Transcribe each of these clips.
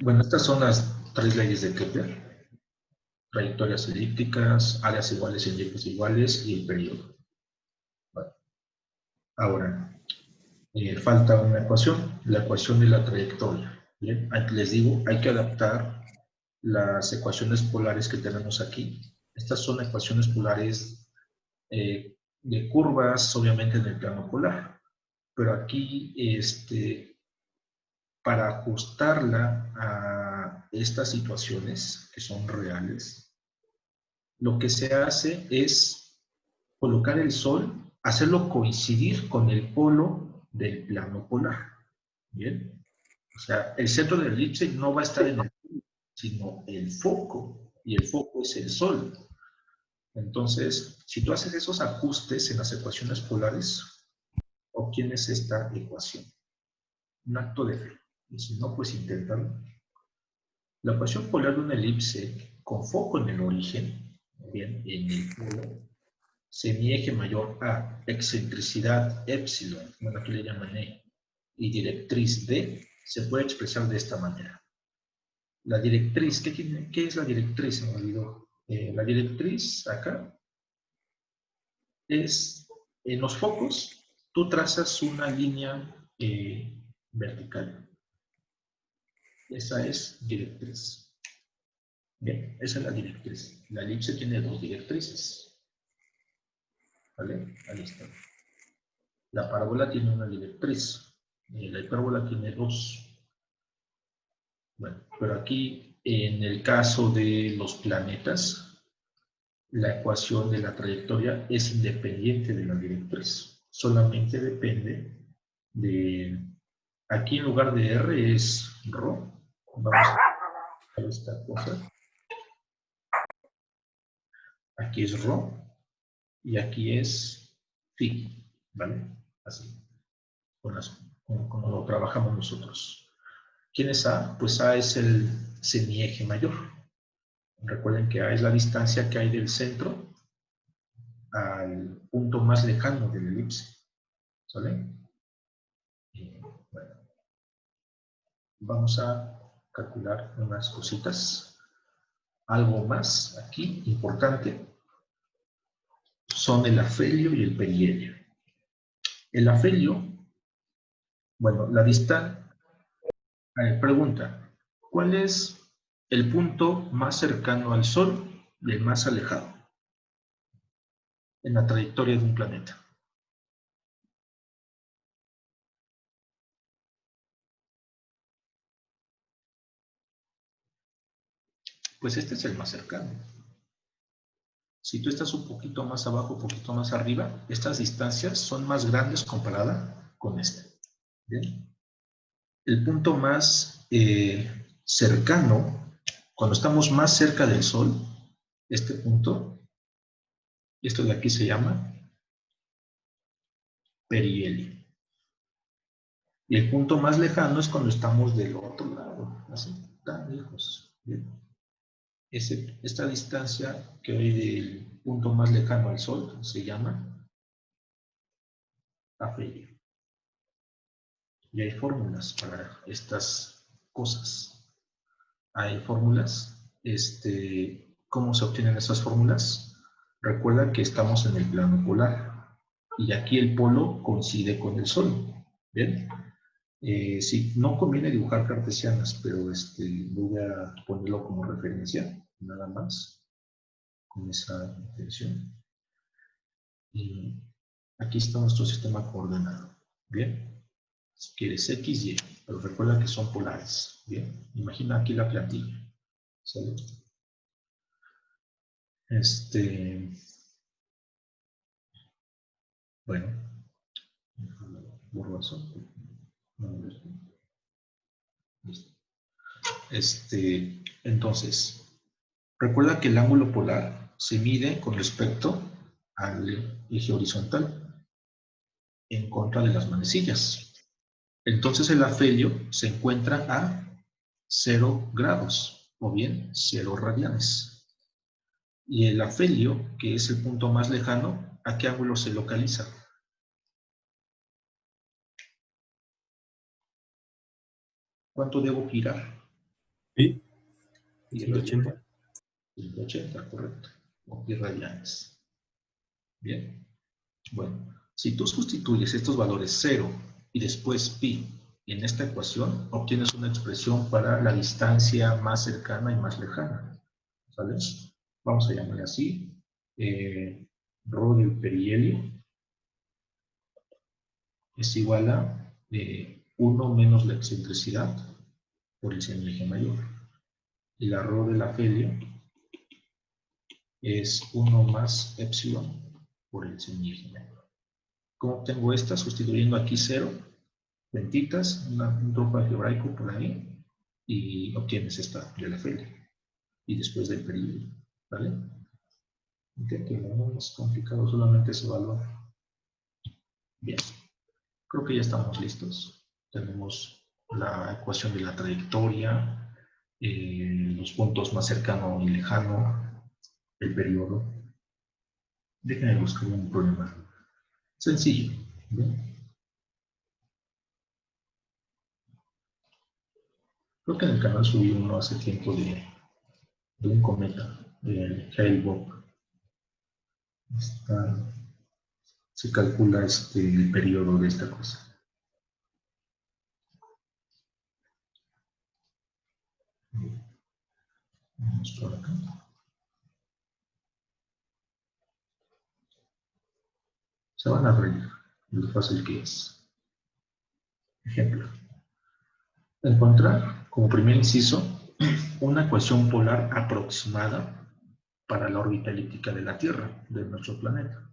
Bueno, estas son las tres leyes de Kepler: trayectorias elípticas, áreas iguales en y iguales y el periodo. Bueno, ahora, falta una ecuación, la ecuación de la trayectoria. Bien, les digo, hay que adaptar las ecuaciones polares que tenemos aquí. Estas son ecuaciones polares de curvas, obviamente en el plano polar. Pero aquí, para ajustarla a estas situaciones que son reales, lo que se hace es colocar el Sol, hacerlo coincidir con el polo del plano polar. ¿Bien? O sea, el centro de la elipse no va a estar en el polo, sino el foco, y el foco es el Sol. Entonces, si tú haces esos ajustes en las ecuaciones polares, obtienes esta ecuación. Un acto de fe. Y si no, pues inténtalo. La ecuación polar de una elipse con foco en el origen, bien, en el polo, semieje mayor A, excentricidad epsilon, bueno, aquí le llaman E, y directriz D, se puede expresar de esta manera. La directriz, ¿qué es la directriz? Se me olvidó. La directriz acá es, en los focos, tú trazas una línea vertical. Esa es directriz. Bien, esa es la directriz. La elipse tiene dos directrices. ¿Vale? Ahí está. La parábola tiene una directriz. La hipérbola tiene dos. Bueno, pero aquí, en el caso de los planetas, la ecuación de la trayectoria es independiente de la directriz. Solamente depende de... Aquí en lugar de R es ρ. Vamos a ver esta cosa. Aquí es ρ y aquí es phi, ¿vale? Así, como lo trabajamos nosotros. ¿Quién es A? Pues A es el semieje mayor. Recuerden que A es la distancia que hay del centro al punto más lejano de la elipse. ¿Sale? Bueno, vamos a calcular unas cositas. Algo más aquí importante son el afelio y el perihelio. El afelio, bueno, la distancia, pregunta, ¿cuál es el punto más cercano al Sol y el más alejado en la trayectoria de un planeta? Pues este es el más cercano. Si tú estás un poquito más abajo, un poquito más arriba, estas distancias son más grandes comparada con este. ¿Bien? El punto más cercano, cuando estamos más cerca del Sol, este punto, esto de aquí se llama perihelio. Y el punto más lejano es cuando estamos del otro lado, así, tan lejos. ¿Bien? Esta distancia que hay del punto más lejano al Sol se llama afelio. Y hay fórmulas para estas cosas. Hay fórmulas. ¿Cómo se obtienen esas fórmulas? Recuerda que estamos en el plano polar. Y aquí el polo coincide con el Sol. ¿Bien? Sí, no conviene dibujar cartesianas, pero voy a ponerlo como referencia, nada más, con esa intención. Y aquí está nuestro sistema coordenado. ¿Bien? Si quieres X, Y, pero recuerda que son polares. Bien, imagina aquí la plantilla. ¿Sale? Bueno, borro eso. Entonces, recuerda que el ángulo polar se mide con respecto al eje horizontal en contra de las manecillas. Entonces el afelio se encuentra a 0 grados o bien 0 radianes. Y el afelio, que es el punto más lejano, ¿a qué ángulo se localiza? ¿Cuánto debo girar? ¿Y? Pi 180. 180, correcto. O pi radianes. Bien. Bueno, si tú sustituyes estos valores 0 y después pi en esta ecuación, obtienes una expresión para la distancia más cercana y más lejana. ¿Sale? Vamos a llamarle así. Rho del perihelio es igual a 1 menos la excentricidad por el semieje mayor. Y la rho del afelio es 1 más epsilon por el semieje mayor. ¿Cómo obtengo esta? Sustituyendo aquí 0, ventitas, un tropo algebraico por ahí, y obtienes esta del afelio. Y después del perihelio. ¿Vale? Okay, que no es complicado, solamente ese valor. Bien. Creo que ya estamos listos. Tenemos la ecuación de la trayectoria, los puntos más cercano y lejano, el periodo. Déjenme buscar un problema sencillo. ¿Bien? Creo que en el canal subí uno hace tiempo de un cometa, de Hale-Bopp. Se calcula el periodo de esta cosa. Vamos por acá. Se van a reír de lo fácil que es. Ejemplo. Encontrar, como primer inciso, una ecuación polar aproximada para la órbita elíptica de la Tierra, de nuestro planeta,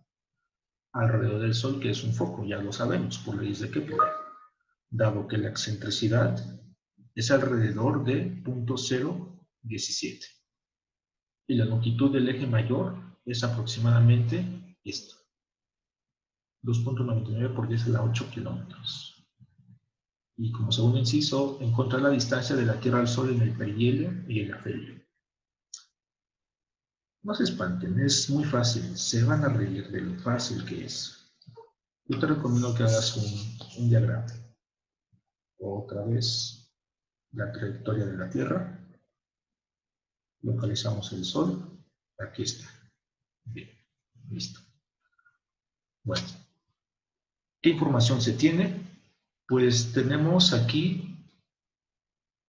alrededor del Sol, que es un foco, ya lo sabemos, por leyes de Kepler, dado que la excentricidad es alrededor de 0.017 y la longitud del eje mayor es aproximadamente esto, 2.99 por 10 a la 8 kilómetros. Y como segundo inciso, encontrar la distancia de la Tierra al Sol en el perihelio y el afelio. No se espanten, es muy fácil, se van a reír de lo fácil que es. Yo te recomiendo que hagas un diagrama. Otra vez, la trayectoria de la Tierra. Localizamos el Sol. Aquí está. Bien, listo. Bueno, ¿qué información se tiene? Pues tenemos aquí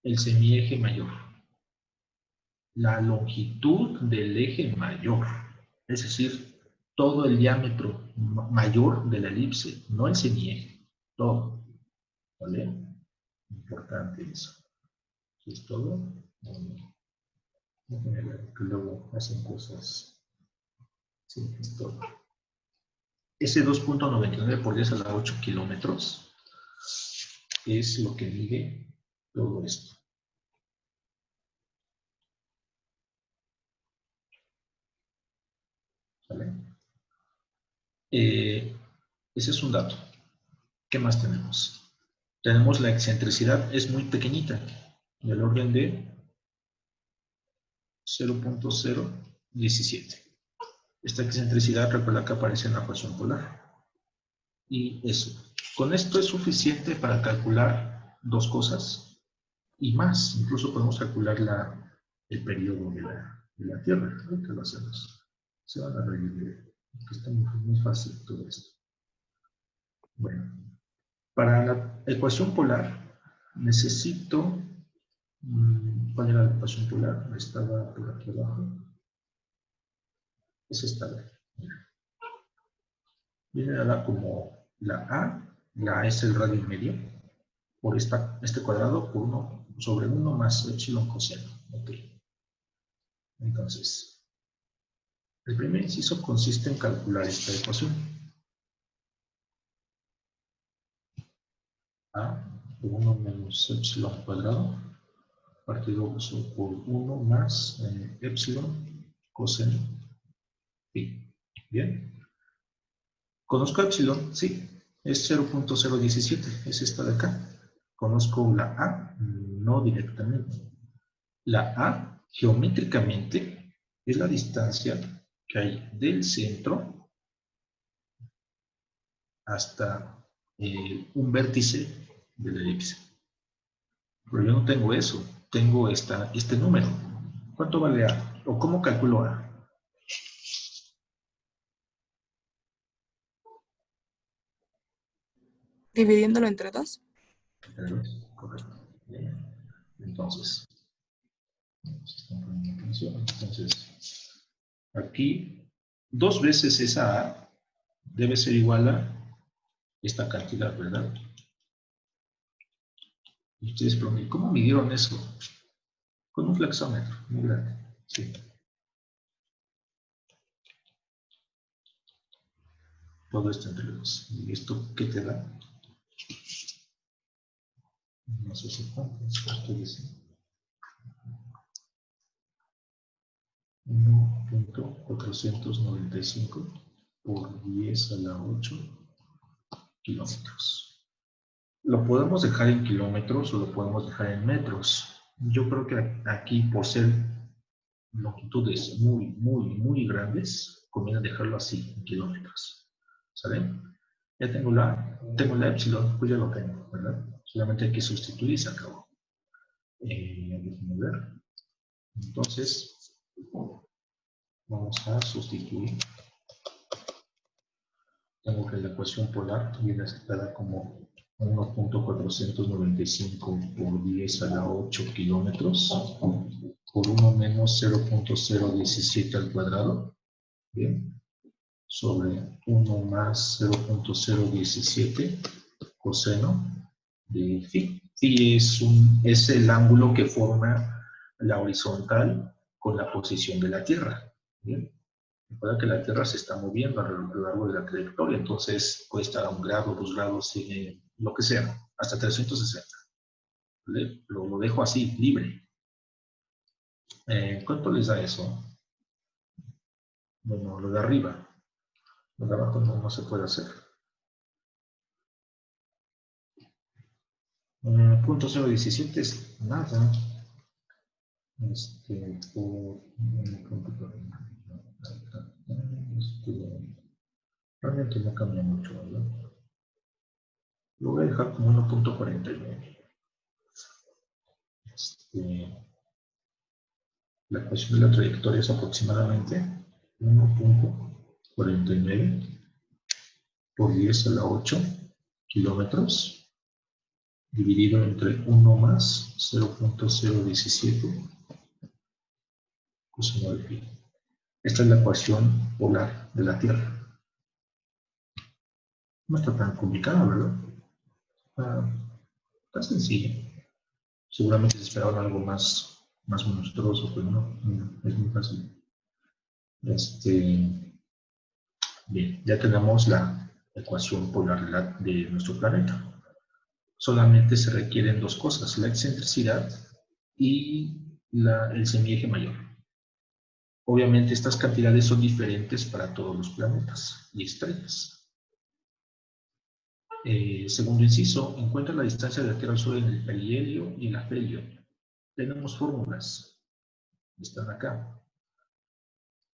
el semieje mayor. La longitud del eje mayor. Es decir, todo el diámetro mayor de la elipse, no el semieje, todo. ¿Vale? Importante eso. ¿Eso es todo? Déjenme ver, que luego hacen cosas. Sí, es todo. Ese 2.99 por 10 a la 8 kilómetros es lo que mide todo esto. ¿Vale? Ese es un dato. ¿Qué más tenemos? Tenemos la excentricidad, es muy pequeñita, del orden de 0.017. Esta excentricidad, recuerda que aparece en la ecuación polar. Y eso. Con esto es suficiente para calcular dos cosas y más. Incluso podemos calcular el periodo de la Tierra. Ahorita lo hacemos. Se van a reír de que está muy fácil todo esto. Bueno, para la ecuación polar necesito... ¿Cuál era la ecuación polar? Estaba por aquí abajo. Es esta. Viene a dar como la A es el radio medio, por este cuadrado por 1 sobre 1 más epsilon coseno. Ok. Entonces, el primer inciso consiste en calcular esta ecuación. A por 1 menos epsilon cuadrado partido por 1 más epsilon coseno pi. Bien. ¿Conozco epsilon? Sí. Es 0.017. Es esta de acá. ¿Conozco la A? No directamente. La A, geométricamente, es la distancia que hay del centro hasta un vértice de la elipse. Pero yo no tengo eso. Tengo este número. ¿Cuánto vale A? ¿O cómo calculo A? Dividiéndolo entre 2. Correcto. Bien. Entonces, están poniendo atención. Entonces, aquí, 2 veces esa A debe ser igual a esta cantidad, ¿verdad? Y ustedes preguntan, ¿cómo midieron eso? Con un flexómetro muy grande. Sí. Todo esto entre los. ¿Y esto qué te da? No sé si cuánto es que estoy diciendo. 1.495 por 10 a la 8 kilómetros. Lo podemos dejar en kilómetros o lo podemos dejar en metros. Yo creo que aquí, por ser longitudes muy grandes, conviene dejarlo así, en kilómetros. ¿Sale? Ya tengo la epsilon, pues ya lo tengo, ¿verdad? Solamente hay que sustituir y se acabó. Déjenme ver. Entonces, vamos a sustituir. Tengo que la ecuación polar viene aceptada como 1.495 por 10 a la 8 kilómetros por 1 menos 0.017 al cuadrado, bien, sobre 1 más 0.017 coseno de phi. Phi es el ángulo que forma la horizontal con la posición de la Tierra. ¿Bien? Recuerda que la Tierra se está moviendo a lo largo de la trayectoria, entonces puede estar a 1 grado, 2 grados, lo que sea, hasta 360. Lo dejo así, libre. ¿Cuánto les da eso? Bueno, lo de arriba. Lo de abajo no se puede hacer. Punto 0.17 es nada. Realmente no cambia mucho, ¿verdad? Lo voy a dejar como 1.49. La ecuación de la trayectoria es aproximadamente 1.49 por 10 a la 8 kilómetros dividido entre 1 más 0.017 coseno de pi. Esta es la ecuación polar de la Tierra. No está tan complicada, ¿verdad? Está sencilla. Seguramente se esperaban algo más monstruoso, pero no, es muy fácil. Bien, ya tenemos la ecuación polar de nuestro planeta. Solamente se requieren 2 cosas, la excentricidad y el semieje mayor. Obviamente estas cantidades son diferentes para todos los planetas y estrellas. Segundo inciso, encuentra la distancia de la Tierra al Sol en el perihelio y el afelio. Tenemos fórmulas, están acá.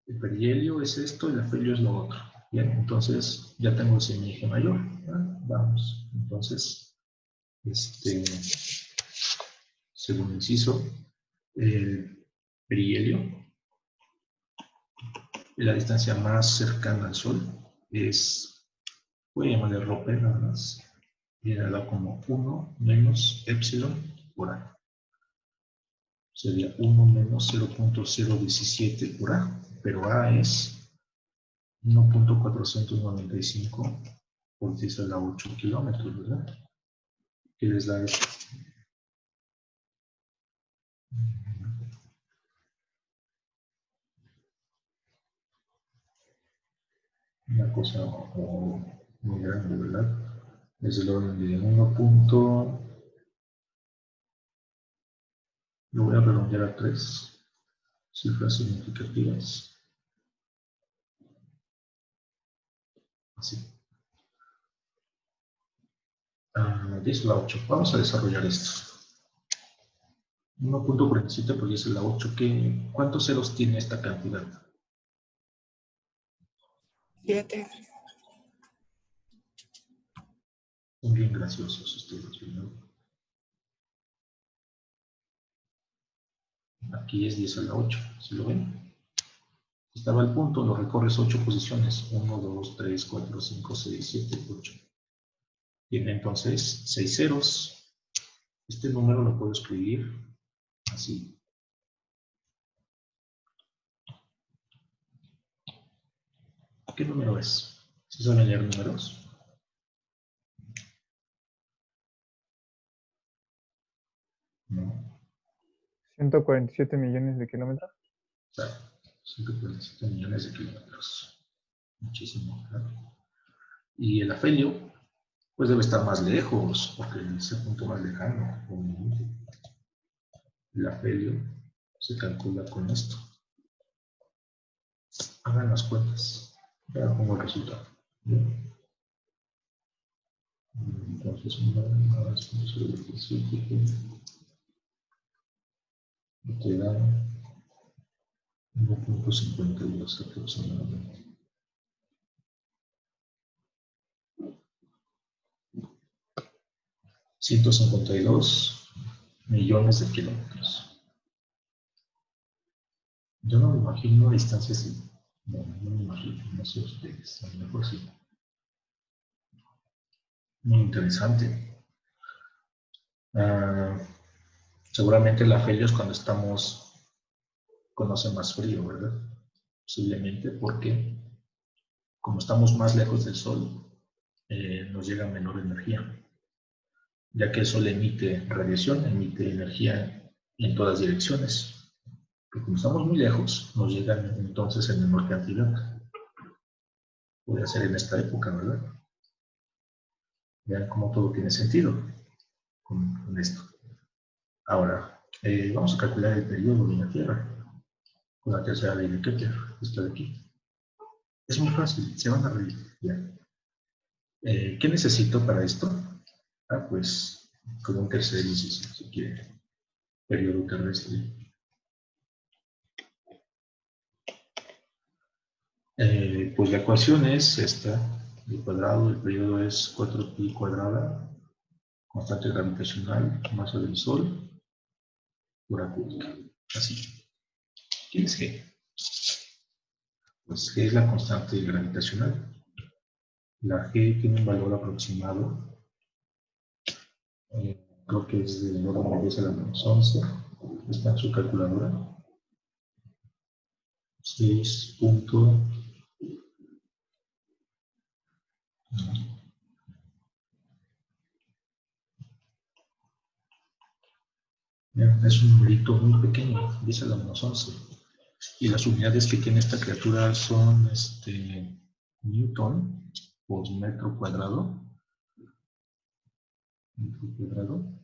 El perihelio es esto, el afelio es lo otro. Bien, entonces ya tengo el semieje mayor. Vamos, entonces, segundo inciso, el perihelio, la distancia más cercana al Sol es, voy a llamarle ρp nada más, viene dado como 1 menos epsilon por A. Sería 1 menos 0.017 por A, pero A es 1.495 por 10 a la 8 kilómetros, ¿verdad? ¿Qué les da esto? Una cosa muy grande, ¿verdad? Es el orden de 1. Lo voy a redondear a 3 cifras significativas. Así. 10 a la 8. Vamos a desarrollar esto. 1.47 por 10 a la 8. ¿Cuántos ceros tiene esta cantidad? 7. Son bien graciosos ustedes, ¿no? Aquí es 10 a la 8, ¿sí lo ven? Estaba el punto, lo recorres 8 posiciones. 1, 2, 3, 4, 5, 6, 7, 8. Tiene entonces 6 ceros. Este número lo puedo escribir así. ¿Qué número es? ¿Sí saben leer números? No. 147 millones de kilómetros. Claro, 147 millones de kilómetros. Muchísimo, claro. Y el afelio, pues debe estar más lejos, porque es el punto más lejano, obviamente. El afelio se calcula con esto. Hagan las cuentas. Ya pongo el resultado. ¿Bien? Entonces, te da 1.52 aproximadamente. $152 millones de kilómetros. Yo no me imagino distancias así. No, no me imagino, no sé ustedes, a lo mejor sí. Muy interesante. Seguramente el afelio es cuando estamos, conoce más frío, ¿verdad? Posiblemente porque como estamos más lejos del Sol, nos llega menor energía, ya que el Sol emite radiación, emite energía en todas direcciones. Pero como estamos muy lejos, nos llegan entonces en menor cantidad. Puede ser en esta época, ¿verdad? Vean cómo todo tiene sentido con esto. Ahora, vamos a calcular el periodo de la Tierra con la tercera ley de Kepler, esta de aquí. Es muy fácil, se van a reír. Ya. ¿Qué necesito para esto? Pues como un tercer inciso, si quiere, periodo terrestre. Pues la ecuación es esta, el cuadrado, el periodo es 4pi cuadrada, constante gravitacional, masa del Sol, hora cúbica. Así. ¿Quién es G? Pues G es la constante gravitacional. La G tiene un valor aproximado, creo que es de orden de 10 a la menos 11, está en su calculadora. 6. Es un numerito muy pequeño, 10 a la menos 11. Y las unidades que tiene esta criatura son Newton por metro cuadrado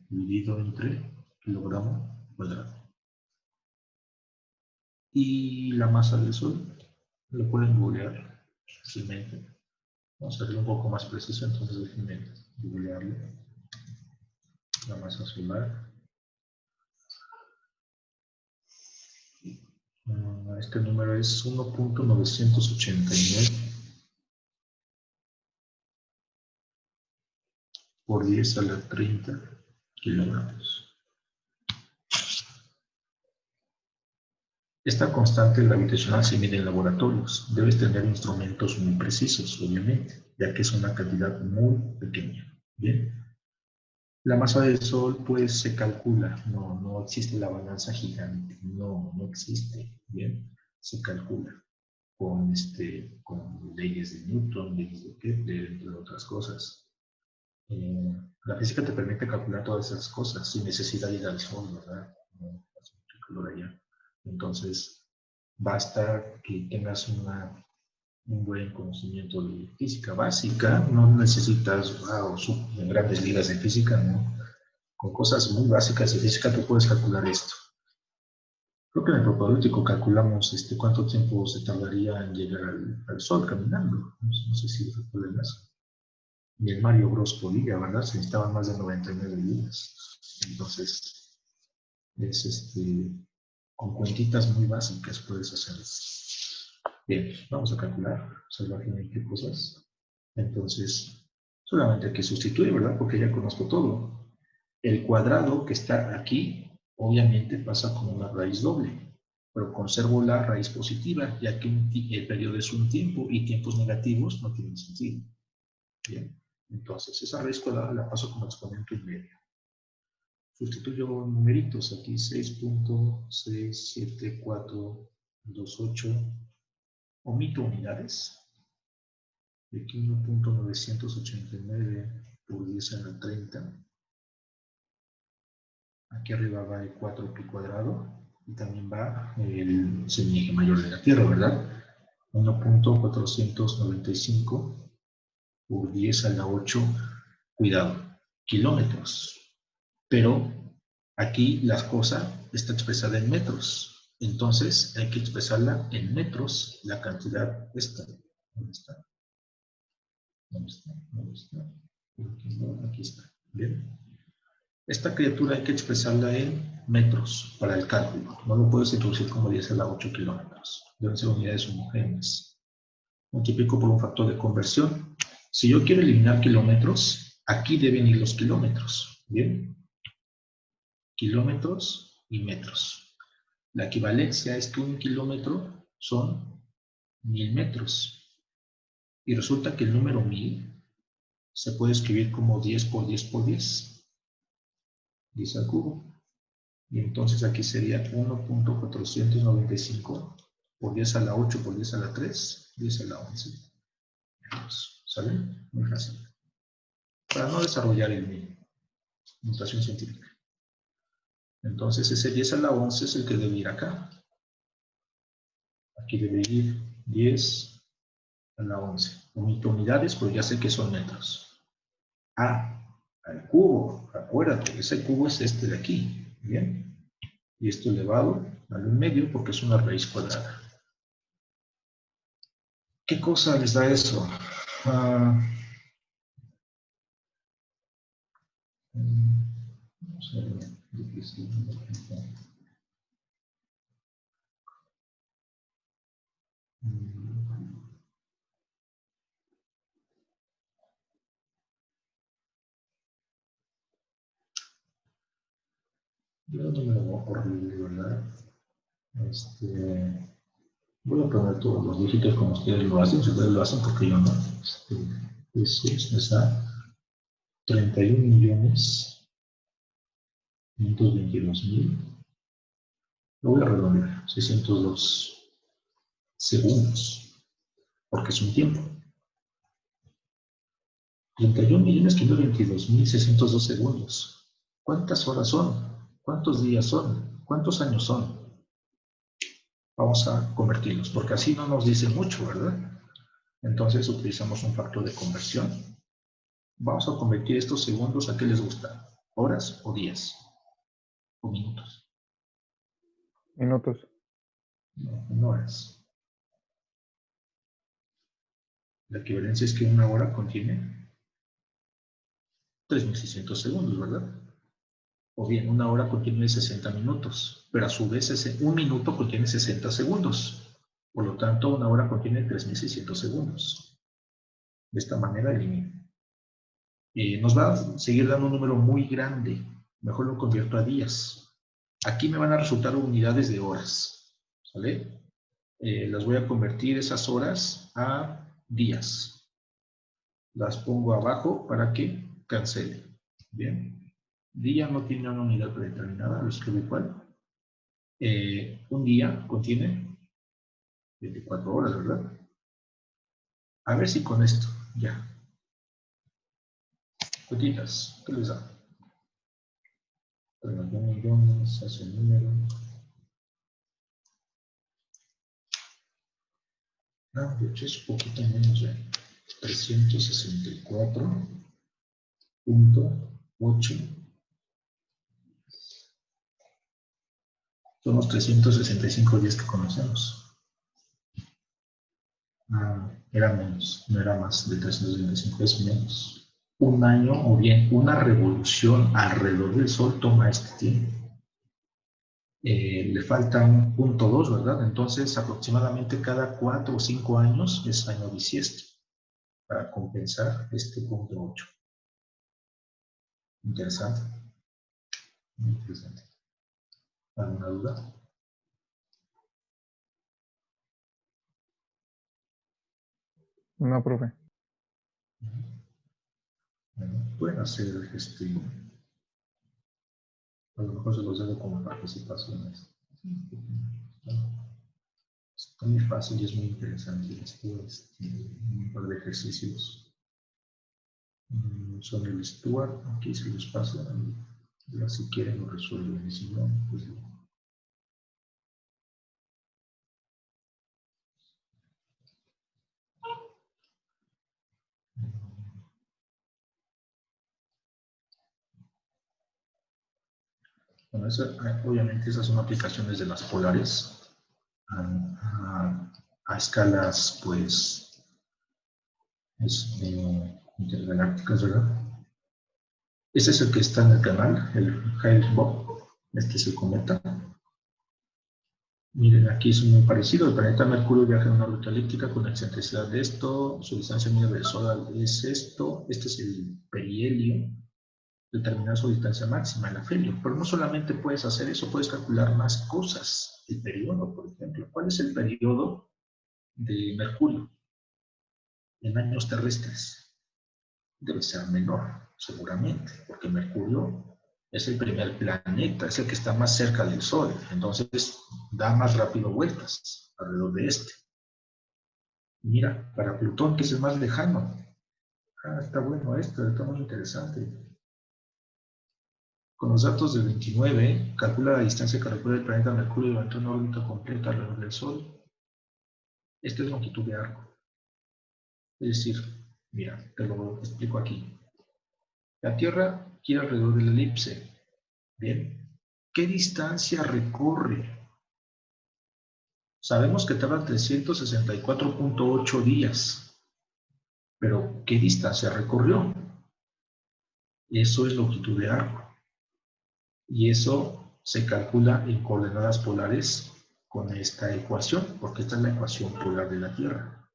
dividido entre kilogramo cuadrado. Y la masa del Sol, lo pueden googlear fácilmente. Vamos a hacerlo un poco más preciso, entonces déjenme googlearle. La masa solar. Este número es 1.989 por 10 a la 30 kilogramos. Esta constante gravitacional se mide en laboratorios. Debes tener instrumentos muy precisos, obviamente, ya que es una cantidad muy pequeña. Bien. La masa del Sol, pues, se calcula. No existe la balanza gigante. No existe. Bien. Se calcula con leyes de Newton, leyes de Kepler, entre otras cosas. La física te permite calcular todas esas cosas sin necesidad de ir al Sol, ¿verdad? No hace mucho calor allá. Entonces, basta que tengas un buen conocimiento de física básica, no necesitas grandes ligas de física, ¿no? Con cosas muy básicas de física tú puedes calcular esto. Creo que en el propedéutico calculamos cuánto tiempo se tardaría en llegar al Sol caminando. No sé si recuerdan eso. Ni el Mario Bros podía, ¿verdad? Se necesitaban más de 99 días. Entonces, con cuentitas muy básicas puedes hacerlo. Bien, vamos a calcular salvajemente cosas. Entonces, solamente hay que sustituir, ¿verdad? Porque ya conozco todo. El cuadrado que está aquí, obviamente pasa como una raíz doble, pero conservo la raíz positiva, ya que el periodo es un tiempo y tiempos negativos no tienen sentido. Bien, entonces esa raíz cuadrada la paso como exponente en medio. Sustituyo numeritos, aquí 6.67428, omito unidades, de aquí 1.989 por 10 a la 30. Aquí arriba va el 4pi cuadrado y también va el semieje mayor de la Tierra, ¿verdad? 1.495 por 10 a la 8, cuidado, kilómetros. Pero aquí la cosa está expresada en metros. Entonces hay que expresarla en metros, la cantidad esta. ¿Dónde está? ¿Dónde está? ¿Dónde está? Aquí, no, aquí está. Bien. Esta criatura hay que expresarla en metros para el cálculo. No lo puedes introducir como 10 a la 8 kilómetros. Deben ser unidades homogéneas. Multiplico por un factor de conversión. Si yo quiero eliminar kilómetros, aquí deben ir los kilómetros. ¿Bien? Kilómetros y metros. La equivalencia es que un kilómetro son 1000 metros. Y resulta que el número 1000 se puede escribir como 10 por 10 por 10. 10 al cubo. Y entonces aquí sería 1.495 por 10 a la 8 por 10 a la 3, 10 a la 11. ¿Sale? Muy fácil. Para no desarrollar el notación científica. Entonces ese 10 a la 11 es el que debe ir acá. Aquí debe ir 10 a la 11. Omito unidades, pero ya sé que son metros. Al cubo. Acuérdate, ese cubo es este de aquí. ¿Bien? Y esto elevado al 1/2 porque es una raíz cuadrada. ¿Qué cosa les da eso? Vamos a ver, yo no me lo voy a correr, ¿verdad? Voy a poner todos los dígitos como ustedes lo hacen, si ustedes lo hacen porque yo no. Eso es a 31.522.000. Lo voy a redondear, 602 segundos, porque es un tiempo. 31.522.602 segundos. ¿Cuántas horas son? ¿Cuántos días son? ¿Cuántos años son? Vamos a convertirlos, porque así no nos dice mucho, ¿verdad? Entonces utilizamos un factor de conversión. Vamos a convertir estos segundos a qué les gusta, horas o días, o minutos. Minutos. No, en horas. La equivalencia es que una hora contiene 3.600 segundos, ¿verdad? O bien, una hora contiene 60 minutos, pero a su vez un minuto contiene 60 segundos. Por lo tanto, una hora contiene 3.600 segundos. De esta manera elimino. Nos va a seguir dando un número muy grande. Mejor lo convierto a días. Aquí me van a resultar unidades de horas. ¿Sale? Las voy a convertir esas horas a días. Las pongo abajo para que cancele. Bien. Día no tiene una unidad predeterminada, lo escribo igual. Un día contiene 24 horas, ¿verdad? A ver si con esto, ya. Gotitas, ¿qué les da? 31 millones, hace el número. No, de hecho es un poquito menos ya. 364.8. Son los 365 días que conocemos. Era menos, no era más de 365, es menos. Un año o bien una revolución alrededor del Sol toma este tiempo. Le faltan 0.2, ¿verdad? Entonces, aproximadamente cada 4 o 5 años es año bisiesto para compensar este 0.8. Interesante. Muy interesante. ¿Alguna duda? No, profe. Bueno, pueden hacer a lo mejor se los dejo como participaciones. Está muy fácil y es muy interesante esto, un par de ejercicios. Son el Stuart, aquí se los pasa, ya si quieren lo resuelven, y si no, pues no. Bueno, obviamente esas son aplicaciones de las polares a escalas, pues, intergalácticas, ¿verdad? Este es el que está en el canal, el Hale-Bopp. Este es el cometa. Miren, aquí es muy parecido. El planeta Mercurio viaja en una órbita elíptica con la excentricidad de esto. Su distancia media del Sol es esto. Este es el perihelio. Determinar su distancia máxima, el afelio. Pero no solamente puedes hacer eso, puedes calcular más cosas. El periodo, por ejemplo. ¿Cuál es el periodo de Mercurio en años terrestres? Debe ser menor, seguramente, porque Mercurio es el primer planeta, es el que está más cerca del Sol, entonces da más rápido vueltas alrededor de este. Mira, para Plutón, que es el más lejano. Está bueno esto, está muy interesante. Con los datos del 29, calcula la distancia que recorre el planeta Mercurio durante una órbita completa alrededor del Sol. Esta es longitud de arco. Es decir, mira, te lo explico aquí. La Tierra gira alrededor de la elipse. Bien. ¿Qué distancia recorre? Sabemos que tarda 364.8 días. Pero, ¿qué distancia recorrió? Eso es longitud de arco. Y eso se calcula en coordenadas polares con esta ecuación, porque esta es la ecuación polar de la Tierra.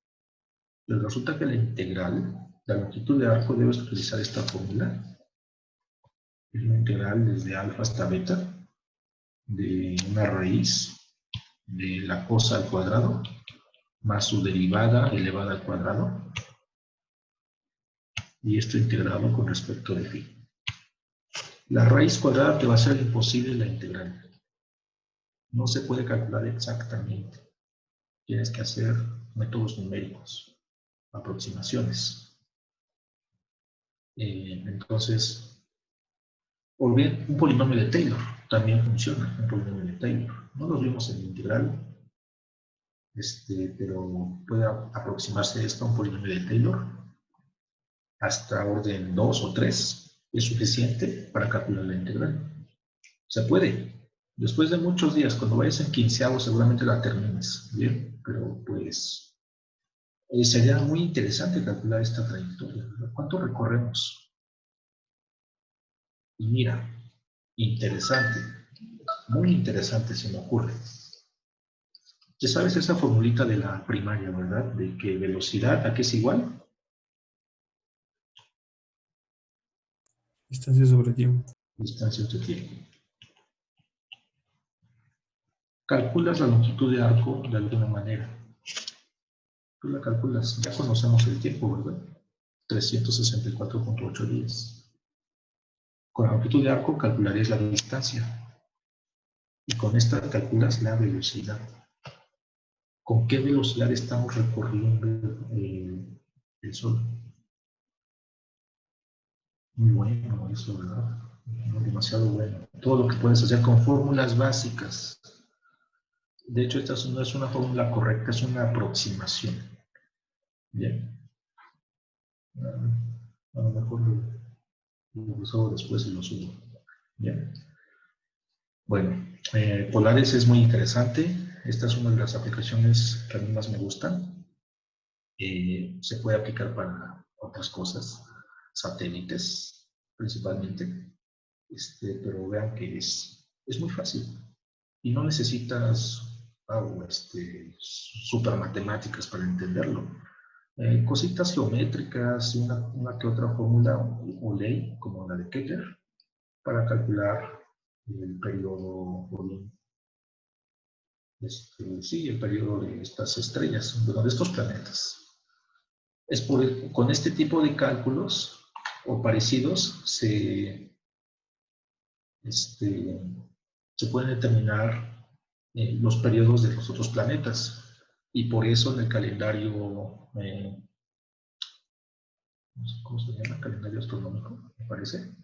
Pero resulta que la integral, la longitud de arco, debes utilizar esta fórmula. Es una integral desde alfa hasta beta de una raíz de la cosa al cuadrado más su derivada elevada al cuadrado, y esto integrado con respecto de phi. La raíz cuadrada te va a ser imposible la integral. No se puede calcular exactamente. Tienes que hacer métodos numéricos, aproximaciones. Entonces, o bien un polinomio de Taylor también funciona, un polinomio de Taylor. No lo vimos en integral, pero puede aproximarse esto a un polinomio de Taylor. Hasta orden 2 o 3 es suficiente para calcular la integral. Se puede. Después de muchos días, cuando vayas en quinceavo, seguramente la termines. Bien, pero pues sería muy interesante calcular esta trayectoria. ¿Cuánto recorremos? Y mira, interesante, muy interesante se me ocurre. Ya sabes esa formulita de la primaria, ¿verdad? De que velocidad, ¿a qué es igual? Distancia sobre tiempo. Distancia entre tiempo. Calculas la longitud de arco de alguna manera. Tú la calculas, ya conocemos el tiempo, ¿verdad? 364.8 días. Con la longitud de arco calcularías la distancia. Y con esta calculas la velocidad. ¿Con qué velocidad estamos recorriendo el Sol? Muy bueno eso, ¿verdad? Demasiado bueno. Todo lo que puedes hacer con fórmulas básicas. De hecho, esta no es una fórmula correcta, es una aproximación. Bien. A lo mejor lo uso después y lo subo. Bien. Bueno, Polaris es muy interesante. Esta es una de las aplicaciones que a mí más me gustan. Se puede aplicar para otras cosas, satélites principalmente. Pero vean que es muy fácil. Y no necesitas super matemáticas para entenderlo. Cositas geométricas, una que otra fórmula o ley, como la de Kepler, para calcular el periodo sí, el periodo de estas estrellas, bueno, de estos planetas. Con este tipo de cálculos o parecidos se pueden determinar los periodos de los otros planetas. Y por eso en el calendario, no sé cómo se llama, calendario astronómico, me parece,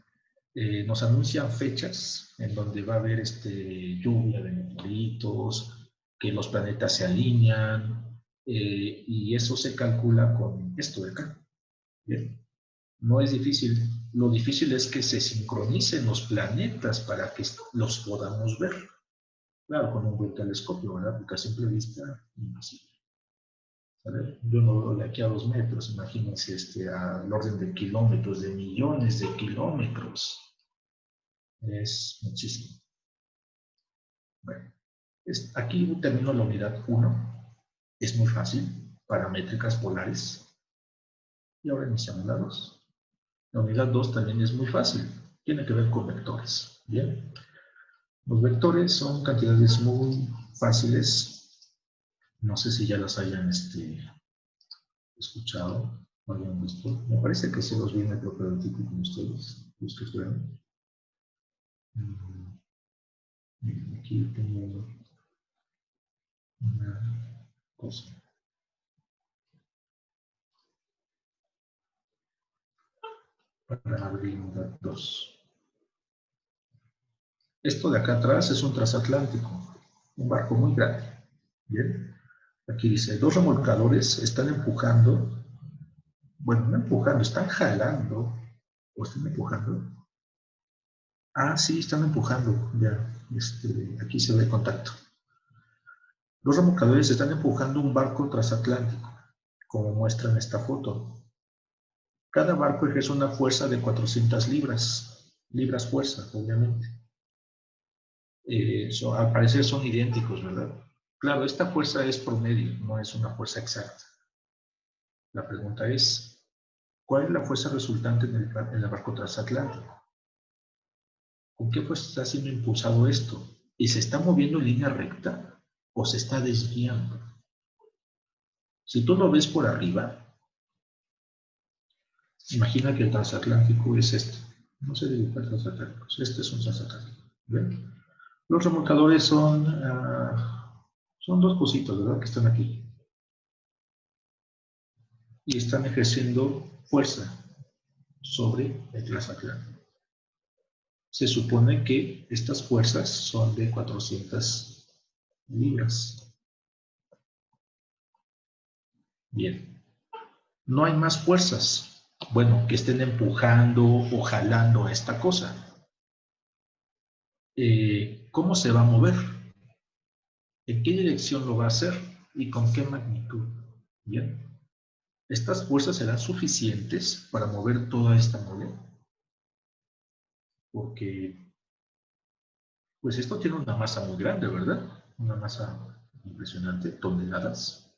nos anuncian fechas en donde va a haber lluvia de meteoritos, que los planetas se alinean, y eso se calcula con esto de acá. ¿Bien? No es difícil. Lo difícil es que se sincronicen los planetas para que los podamos ver. Claro, con un buen telescopio, ¿verdad? Porque a simple vista, imposible. ¿Vale? Yo no veo de aquí a 2 metros, imagínense al orden de kilómetros, de millones de kilómetros. Es muchísimo. Bueno, aquí termino la unidad 1. Es muy fácil, paramétricas polares. Y ahora iniciamos la 2. La unidad 2 también es muy fácil. Tiene que ver con vectores. Bien. Los vectores son cantidades muy fáciles. No sé si ya las hayan escuchado o hayan visto. Me parece que se los vi en el propedéutico con ustedes, los que fueron. Aquí tengo una cosa. Para abrir unidad 2. Esto de acá atrás es un transatlántico, un barco muy grande. Bien. Aquí dice, 2 remolcadores están empujando, bueno, no empujando, están jalando, o están empujando. Ah, sí, están empujando, ya, aquí se ve el contacto. 2 remolcadores están empujando un barco transatlántico, como muestra en esta foto. Cada barco ejerce una fuerza de 400 libras fuerza, obviamente. Al parecer son idénticos, ¿verdad? Claro, esta fuerza es promedio, no es una fuerza exacta. La pregunta es, ¿cuál es la fuerza resultante en el barco transatlántico? ¿Con qué fuerza está siendo impulsado esto? ¿Y se está moviendo en línea recta o se está desviando? Si tú lo ves por arriba, imagina que el transatlántico es este. No sé dibujar transatlánticos. Este es un transatlántico. ¿Ven? Los remolcadores son 2 cositos, ¿verdad? Que están aquí. Y están ejerciendo fuerza sobre el transatlántico. Se supone que estas fuerzas son de 400 libras. Bien. No hay más fuerzas, bueno, que estén empujando o jalando a esta cosa. ¿Cómo se va a mover? ¿En qué dirección lo va a hacer? ¿Y con qué magnitud? Bien. ¿Estas fuerzas serán suficientes para mover toda esta nube? Porque, pues esto tiene una masa muy grande, ¿verdad? Una masa impresionante, toneladas.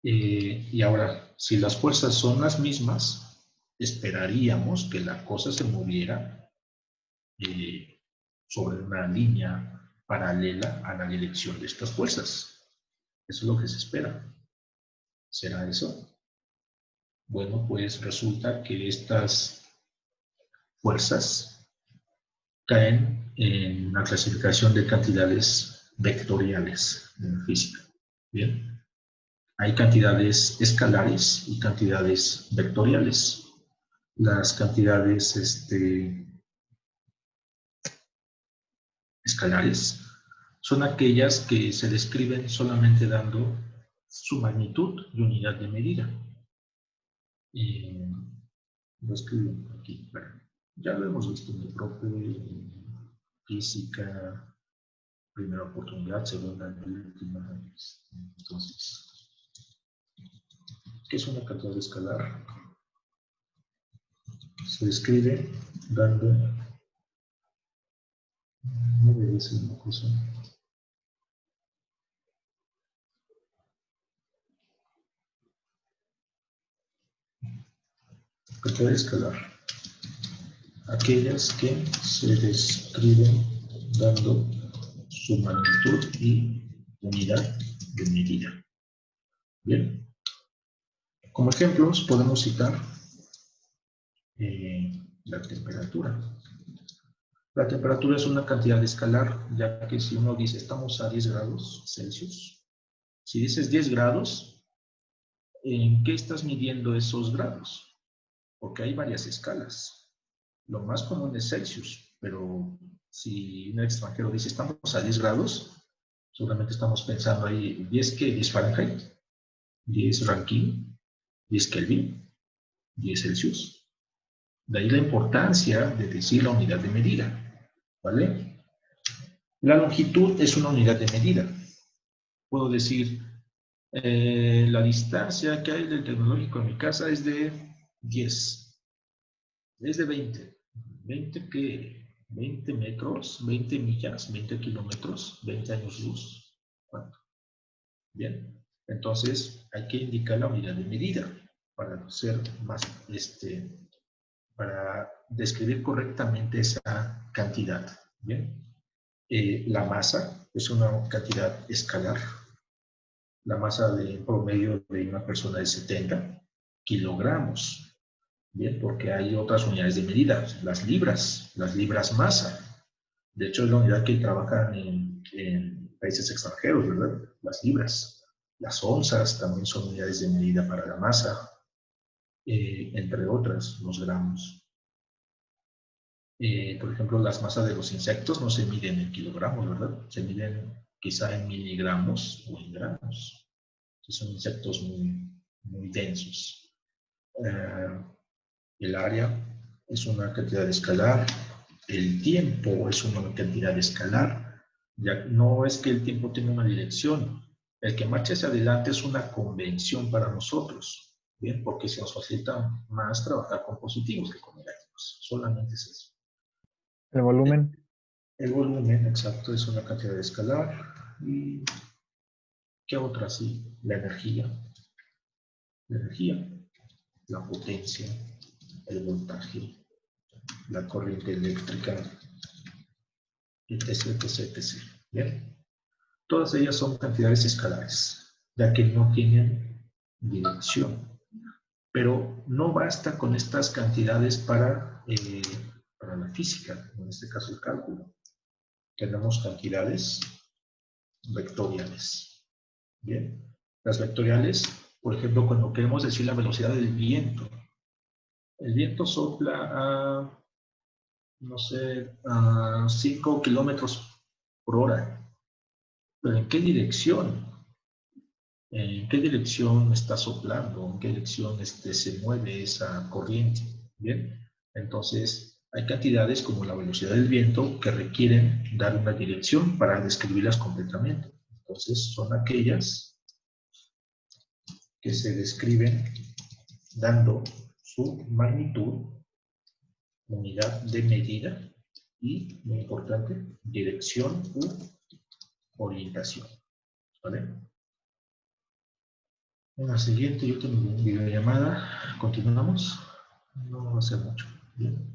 Y ahora, si las fuerzas son las mismas, esperaríamos que la cosa se moviera sobre una línea paralela a la dirección de estas fuerzas. Eso es lo que se espera. ¿Será eso? Bueno, pues resulta que estas fuerzas caen en una clasificación de cantidades vectoriales en física. Bien. Hay cantidades escalares y cantidades vectoriales. Las cantidades escalares son aquellas que se describen solamente dando su magnitud y unidad de medida. Lo escribo aquí. Ya lo hemos visto en el profe, física, primera oportunidad, segunda y última. Entonces, ¿qué es una cantidad escalar? Se describe dando, no debe ser una cosa. Cantidad escalar. Aquellas que se describen dando su magnitud y unidad de medida. Bien. Como ejemplos podemos citar la temperatura. La temperatura es una cantidad escalar, ya que si uno dice estamos a 10 grados Celsius, si dices 10 grados, ¿en qué estás midiendo esos grados? Porque hay varias escalas. Lo más común es Celsius, pero si un extranjero dice estamos a 10 grados, seguramente estamos pensando ahí 10 ¿qué? 10 Fahrenheit, 10 Rankine, 10 Kelvin, 10 Celsius. De ahí la importancia de decir la unidad de medida, ¿vale? La longitud es una unidad de medida. Puedo decir, la distancia que hay del tecnológico en mi casa es de 10, es de 20. ¿20 qué? 20 metros, 20 millas, 20 kilómetros, 20 años luz. ¿Cuánto? Bien, entonces hay que indicar la unidad de medida para ser más, para describir correctamente esa cantidad. Bien, la masa es una cantidad escalar. La masa de promedio de una persona es 70 kilogramos. Bien, porque hay otras unidades de medida, las libras masa. De hecho, es la unidad que trabajan en países extranjeros, ¿verdad? Las libras. Las onzas también son unidades de medida para la masa, entre otras, los gramos. Por ejemplo, las masas de los insectos no se miden en kilogramos, ¿verdad? Se miden quizá en miligramos o en gramos. Son insectos muy densos. El área es una cantidad escalar. El tiempo es una cantidad escalar. Ya no es que el tiempo tenga una dirección. El que marche hacia adelante es una convención para nosotros. Bien, porque se nos facilita más trabajar con positivos que con negativos. Solamente es eso. El volumen. El volumen, exacto, es una cantidad escalar. ¿Y qué otra? Sí, la energía. La energía, la potencia, el voltaje, la corriente eléctrica, etc, etc, etc. ¿Bien? Todas ellas son cantidades escalares, ya que no tienen dirección. Pero no basta con estas cantidades para la física, en este caso el cálculo. Tenemos cantidades vectoriales. Bien, las vectoriales, por ejemplo, cuando queremos decir la velocidad del viento, el viento sopla a, no sé, a 5 kilómetros por hora. ¿Pero en qué dirección? ¿En qué dirección está soplando? ¿En qué dirección se mueve esa corriente? Bien, entonces hay cantidades como la velocidad del viento que requieren dar una dirección para describirlas completamente. Entonces son aquellas que se describen dando su magnitud, unidad de medida y, muy importante, dirección u orientación. ¿Vale? En la siguiente yo tengo una videollamada. Continuamos. No va a ser mucho. Bien.